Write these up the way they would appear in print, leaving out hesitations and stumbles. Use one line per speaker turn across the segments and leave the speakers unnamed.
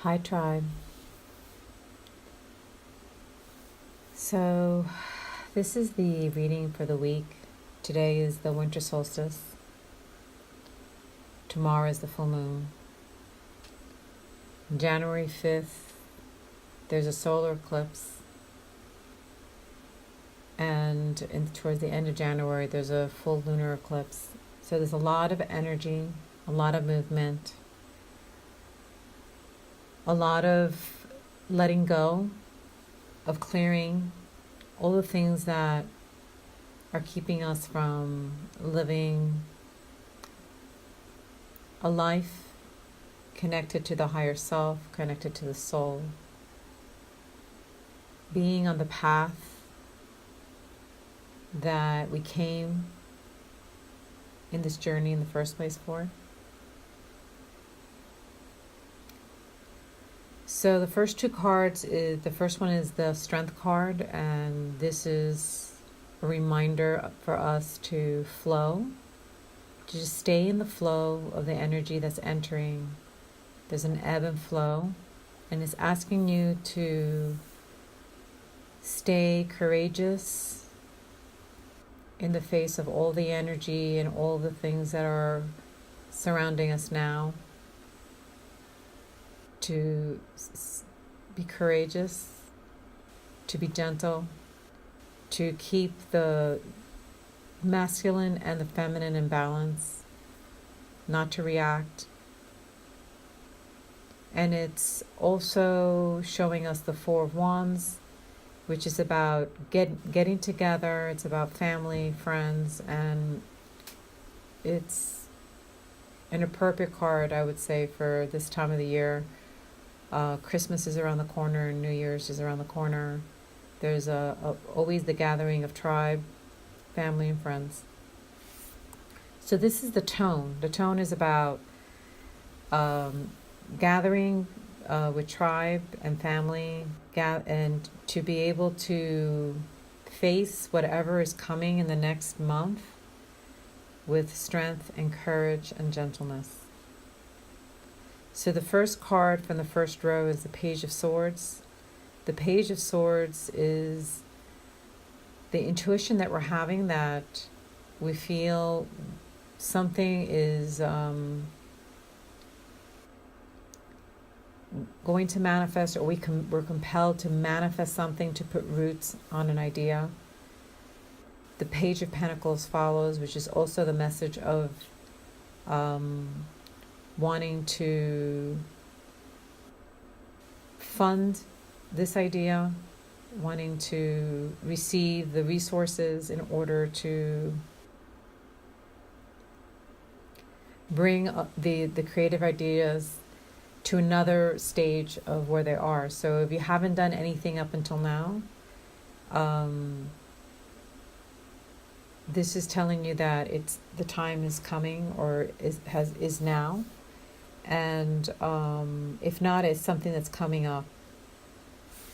Hi, tribe. So, this is the reading for the week. Today is the winter solstice. Tomorrow is the full moon. January 5th, there's a solar eclipse. And towards the end of January, there's a full lunar eclipse. So, there's a lot of energy, a lot of movement, a lot of letting go, of clearing all the things that are keeping us from living a life connected to the higher self, connected to the soul, being on the path that we came in this journey in the first place for. So the first two cards, the first one is the Strength card, and this is a reminder for us to flow, to just stay in the flow of the energy that's entering. There's an ebb and flow, and it's asking you to stay courageous in the face of all the energy and all the things that are surrounding us now. To be courageous, to be gentle, to keep the masculine and the feminine in balance, not to react. And it's also showing us the Four of Wands, which is about getting together. It's about family, friends, and it's an appropriate card, I would say, for this time of the year. Christmas is around the corner, and New Year's is around the corner. There's always the gathering of tribe, family, and friends. So this is the tone. The tone is about gathering with tribe and family, and to be able to face whatever is coming in the next month with strength and courage and gentleness. So the first card from the first row is the Page of Swords. The Page of Swords is the intuition that we're having, that we feel something is going to manifest, or we're compelled to manifest something, to put roots on an idea. The Page of Pentacles follows, which is also the message of wanting to fund this idea, wanting to receive the resources in order to bring the creative ideas to another stage of where they are. So if you haven't done anything up until now, this is telling you that the time is coming, or is now. And if not, it's something that's coming up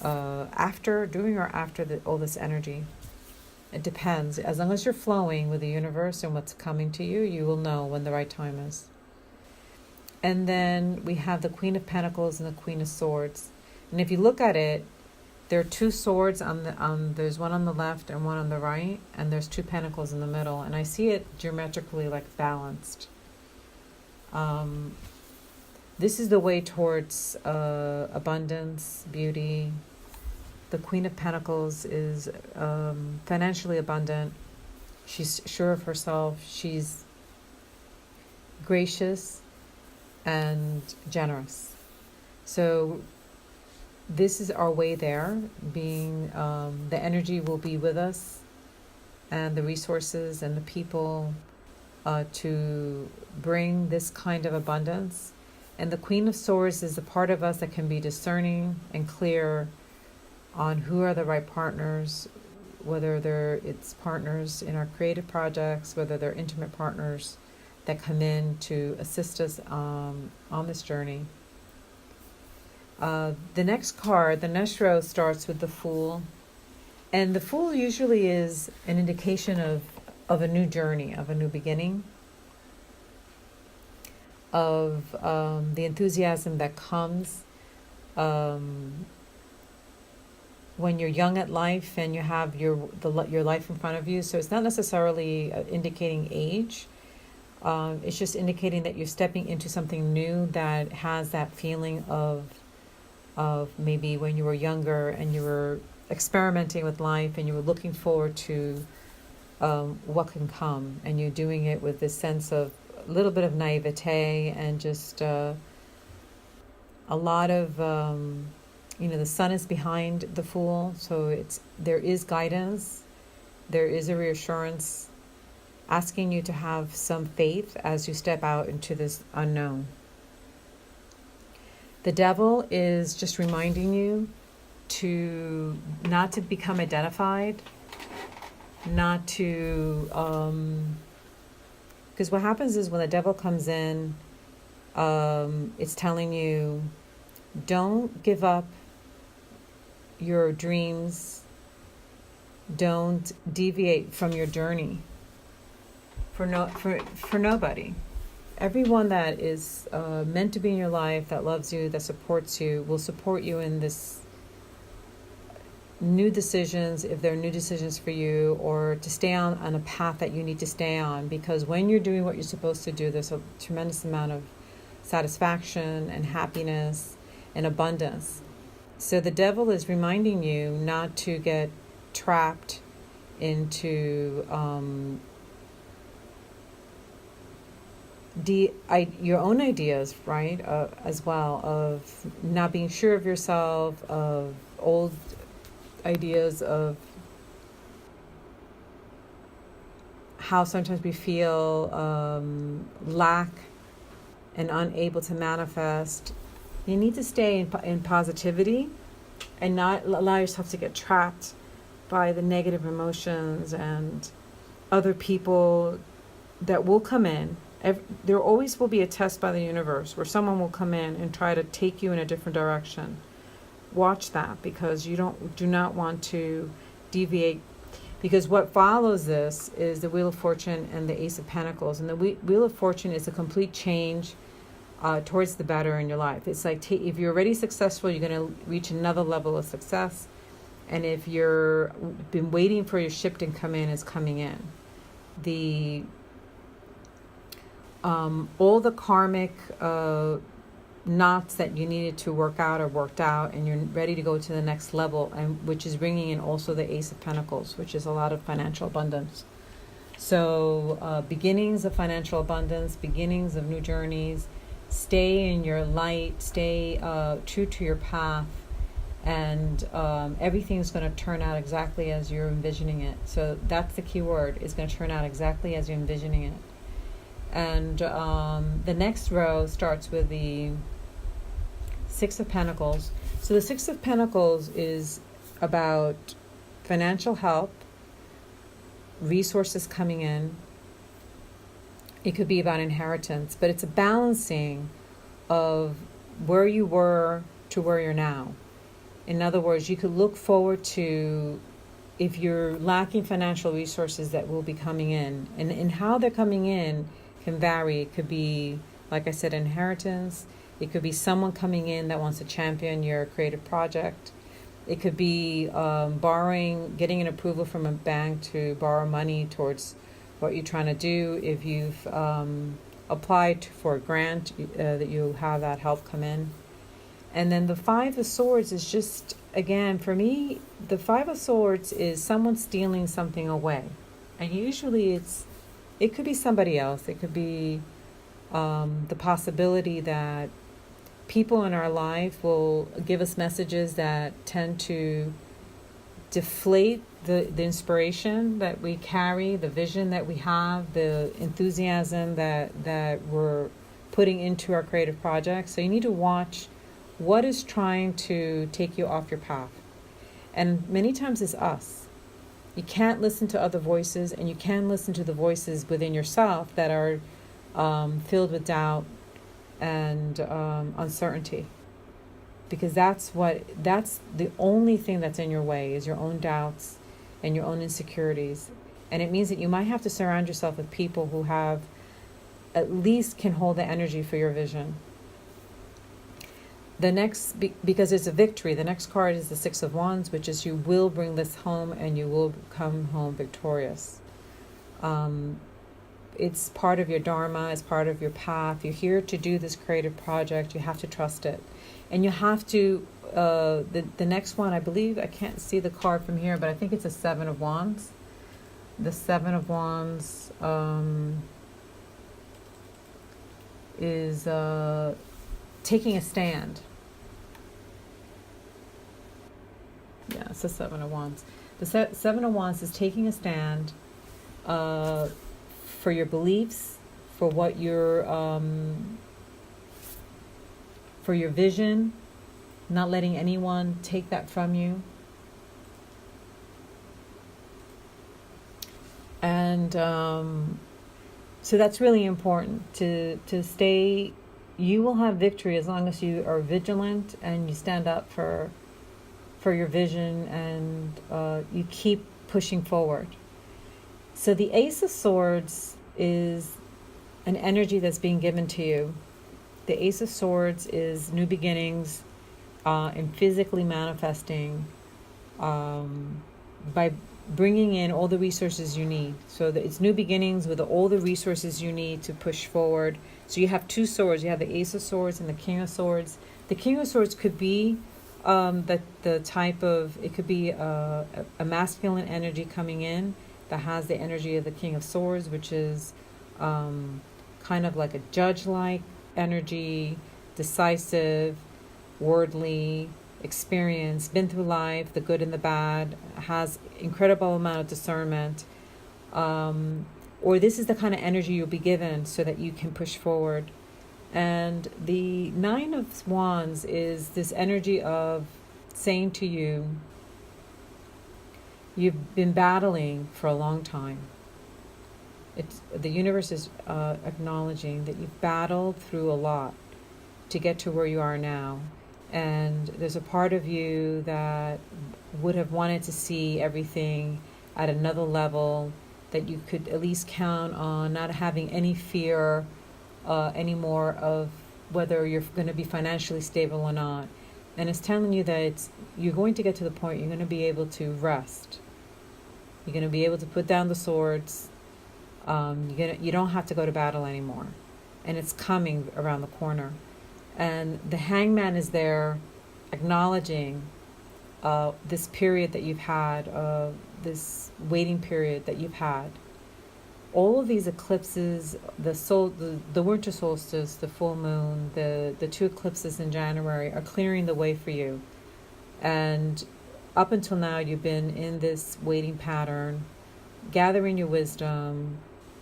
during or after all this energy. It depends. As long as you're flowing with the universe and what's coming to you, you will know when the right time is. And then we have the Queen of Pentacles and the Queen of Swords. And if you look at it, there are two swords there's one on the left and one on the right, and there's two pentacles in the middle. And I see it geometrically like balanced. This is the way towards abundance, beauty. The Queen of Pentacles is financially abundant. She's sure of herself. She's gracious and generous. So this is our way there. Being the energy will be with us, and the resources and the people to bring this kind of abundance. And the Queen of Swords is the part of us that can be discerning and clear on who are the right partners, whether it's partners in our creative projects, whether they're intimate partners that come in to assist us on this journey. The next row starts with the Fool. And the Fool usually is an indication of a new journey, of a new beginning, of the enthusiasm that comes um, when you're young at life and you have your life in front of you. So it's not necessarily indicating age. It's just indicating that you're stepping into something new that has that feeling of maybe when you were younger and you were experimenting with life and you were looking forward to what can come, and you're doing it with this sense of a little bit of naivete and just a lot of the sun is behind the Fool, so there is guidance, there is a reassurance asking you to have some faith as you step out into this unknown. The Devil is just reminding you to not to become identified, not to because what happens is when the Devil comes in, it's telling you, don't give up your dreams, don't deviate from your journey for nobody. Everyone that is meant to be in your life, that loves you, that supports you, will support you in this new decisions, if there are new decisions for you, or to stay on a path that you need to stay on. Because when you're doing what you're supposed to do, there's a tremendous amount of satisfaction and happiness and abundance. So the Devil is reminding you not to get trapped into your own ideas, right? As well, of not being sure of yourself, of old ideas of how sometimes we feel lack and unable to manifest. You need to stay in positivity and not allow yourself to get trapped by the negative emotions and other people that will come in. There always will be a test by the universe where someone will come in and try to take you in a different direction. Watch that, because you do not want to deviate, because what follows this is the Wheel of Fortune and the Ace of Pentacles. And the Wheel of Fortune is a complete change towards the better in your life. It's like if you're already successful, you're going to reach another level of success. And if you've been waiting for your ship to come in, it's coming in. All the karmic knots that you needed to work out are worked out, and you're ready to go to the next level, and which is bringing in also the Ace of Pentacles, which is a lot of financial abundance. So beginnings of financial abundance, beginnings of new journeys. Stay in your light, stay true to your path, and everything is going to turn out exactly as you're envisioning it. So that's the key word. It's going to turn out exactly as you're envisioning it. And the next row starts with the Six of Pentacles. So the Six of Pentacles is about financial help, resources coming in. It could be about inheritance, but it's a balancing of where you were to where you're now. In other words, you could look forward to, if you're lacking financial resources that will be coming in, and how they're coming in can vary. It could be, like I said, inheritance. It could be someone coming in that wants to champion your creative project. It could be getting an approval from a bank to borrow money towards what you're trying to do. If you've applied for a grant, that you have that help come in. And then the Five of Swords is just, again, for me, the Five of Swords is someone stealing something away. And usually it could be somebody else. It could be the possibility that people in our life will give us messages that tend to deflate the inspiration that we carry, the vision that we have, the enthusiasm that we're putting into our creative projects. So you need to watch what is trying to take you off your path. And many times it's us. You can't listen to other voices, and you can listen to the voices within yourself that are filled with doubt and uncertainty. Because that's the only thing that's in your way is your own doubts and your own insecurities. And it means that you might have to surround yourself with people who at least can hold the energy for your vision. because it's a victory, the next card is the Six of Wands, which is you will bring this home and you will come home victorious. It's part of your dharma, it's part of your path. You're here to do this creative project. You have to trust it. And you have to, the next one, I believe, I can't see the card from here, but I think it's a Seven of Wands. The Seven of Wands is taking a stand. Yeah, it's the Seven of Wands. The Seven of Wands is taking a stand for your beliefs, for what you're, for your vision, not letting anyone take that from you. And so that's really important to stay. You will have victory as long as you are vigilant and you stand up for your vision, and you keep pushing forward. So the Ace of Swords is an energy that's being given to you. The Ace of Swords is new beginnings, and physically manifesting by bringing in all the resources you need. So that it's new beginnings with all the resources you need to push forward. So you have two swords. You have the Ace of Swords and the King of Swords. The King of Swords could be the type of, it could be a masculine energy coming in that has the energy of the King of Swords, which is kind of like a judge-like energy, decisive, worldly, experienced, been through life, the good and the bad, has incredible amount of discernment. Or this is the kind of energy you'll be given so that you can push forward. And the Nine of Wands is this energy of saying to you, you've been battling for a long time. The universe is acknowledging that you've battled through a lot to get to where you are now. And there's a part of you that would have wanted to see everything at another level, that you could at least count on not having any fear anymore of whether you're going to be financially stable or not. And it's telling you that you're going to get to the point you're going to be able to rest. You're going to be able to put down the swords. You don't have to go to battle anymore. And it's coming around the corner. And the Hangman is there acknowledging this period that you've had, this waiting period that you've had. All of these eclipses, the winter solstice, the full moon, the two eclipses in January are clearing the way for you. And up until now, you've been in this waiting pattern, gathering your wisdom,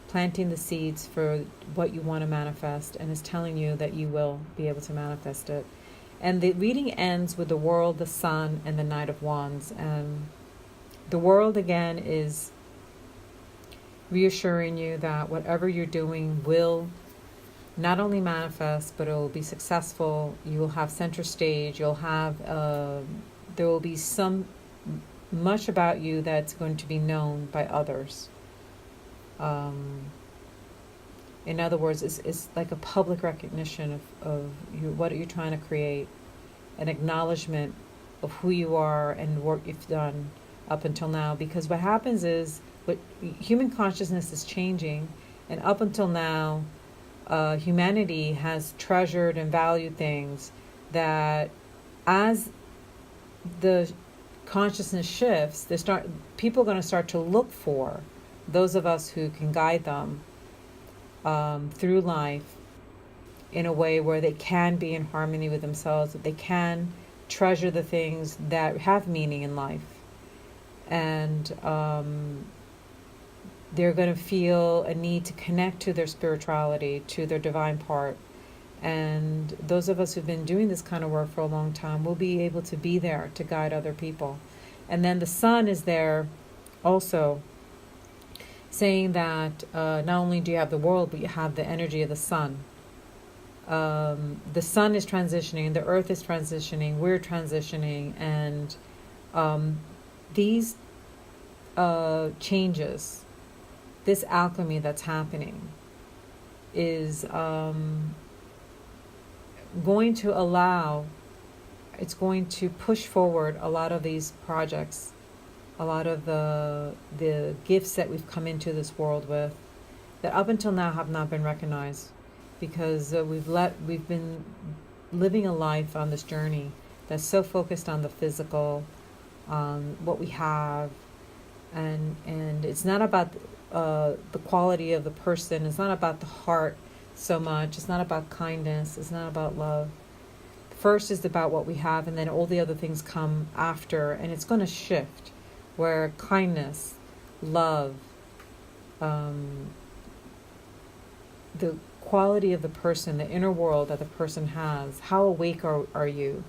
planting the seeds for what you want to manifest, and it's telling you that you will be able to manifest it. And the reading ends with the World, the Sun, and the Knight of Wands. And the World, again, is reassuring you that whatever you're doing will not only manifest, but it will be successful. You will have center stage. You'll have, there will be much about you that's going to be known by others. In other words, it's like a public recognition of what you're trying to create, an acknowledgement of who you are and what you've done up until now. Because what happens is, human consciousness is changing, and up until now, humanity has treasured and valued things that, as the consciousness shifts, people are going to start to look for those of us who can guide them through life in a way where they can be in harmony with themselves, that they can treasure the things that have meaning in life. And they're going to feel a need to connect to their spirituality, to their divine part. And those of us who've been doing this kind of work for a long time will be able to be there to guide other people. And then the Sun is there also, saying that not only do you have the world, but you have the energy of the sun. The sun is transitioning, the earth is transitioning, we're transitioning, and these changes, this alchemy that's happening, is going to allow it's going to push forward a lot of these projects, a lot of the gifts that we've come into this world with, that up until now have not been recognized, because we've been living a life on this journey that's so focused on the physical, on what we have, and it's not about the quality of the person. It's not about the heart so much. It's not about kindness. It's not about love. First is about what we have, and then all the other things come after, and it's going to shift, where kindness, love, the quality of the person, the inner world that the person has, how awake are you?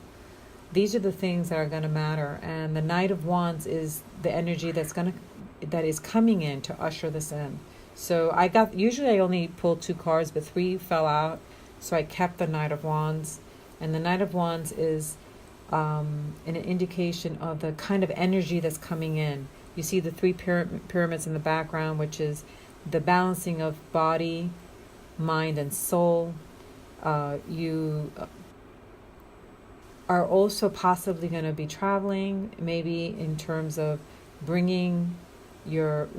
These are the things that are going to matter. And the Knight of Wands is the energy that is coming in to usher this in. So usually I only pulled 2 cards, but 3 fell out, so I kept the Knight of Wands. And the Knight of Wands is an indication of the kind of energy that's coming in. You see the 3 pyramids in the background, which is the balancing of body, mind, and soul. You are also possibly going to be traveling, maybe in terms of bringing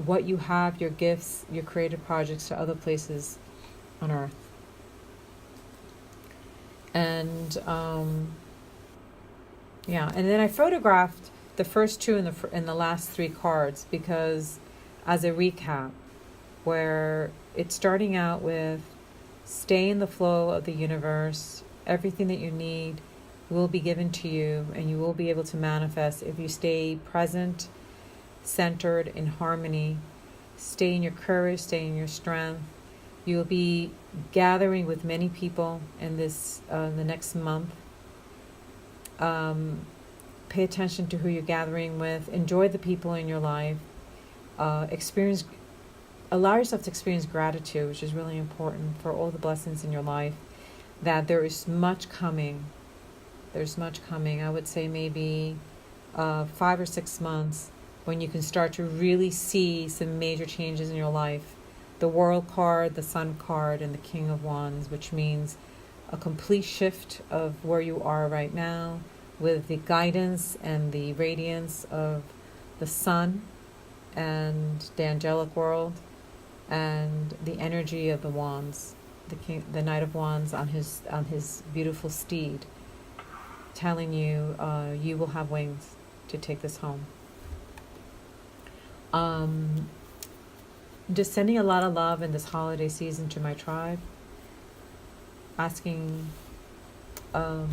what you have, your gifts, your creative projects to other places on Earth. And and then I photographed the first 2 and the last 3 cards, because as a recap, where it's starting out with stay in the flow of the universe. Everything that you need will be given to you, and you will be able to manifest if you stay present, centered, in harmony. Stay in your courage, stay in your strength. You will be gathering with many people in this the next month. Pay attention to who you're gathering with. Enjoy the people in your life. Allow yourself to experience gratitude, which is really important for all the blessings in your life. That there is much coming. There's much coming. I would say maybe 5 or 6 months when you can start to really see some major changes in your life. The World card, the Sun card, and the King of Wands, which means a complete shift of where you are right now, with the guidance and the radiance of the Sun and the angelic world, and the energy of the Wands, the Knight of Wands on his beautiful steed, telling you you will have wings to take this home. Just sending a lot of love in this holiday season to my tribe, asking our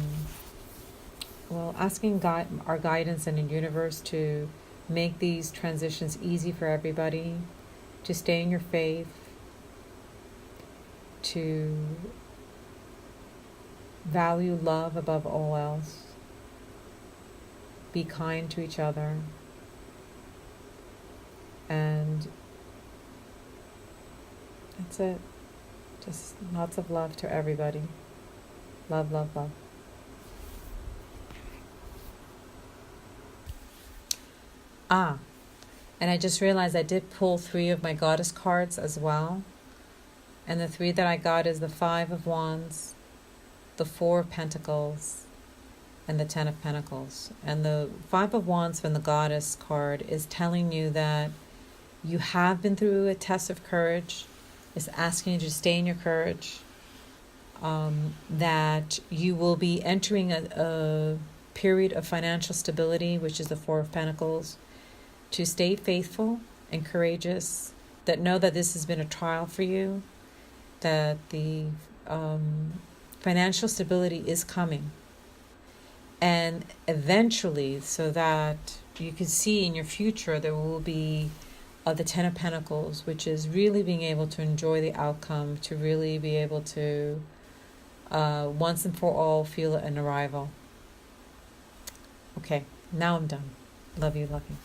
guidance and the universe to make these transitions easy for everybody, to stay in your faith, to value love above all else, be kind to each other, and that's it. Just lots of love to everybody. Love, love, love. And I just realized I did pull 3 of my goddess cards as well. And the 3 that I got is the 5 of Wands, the 4 of Pentacles, and the 10 of Pentacles. And the 5 of Wands from the goddess card is telling you that you have been through a test of courage. It's asking you to stay in your courage. That you will be entering a period of financial stability, which is the 4 of Pentacles. To stay faithful and courageous, that know that this has been a trial for you, that the financial stability is coming. And eventually, so that you can see in your future, there will be the 10 of Pentacles, which is really being able to enjoy the outcome, to really be able to once and for all feel an arrival. Okay, now I'm done. Love you, love you.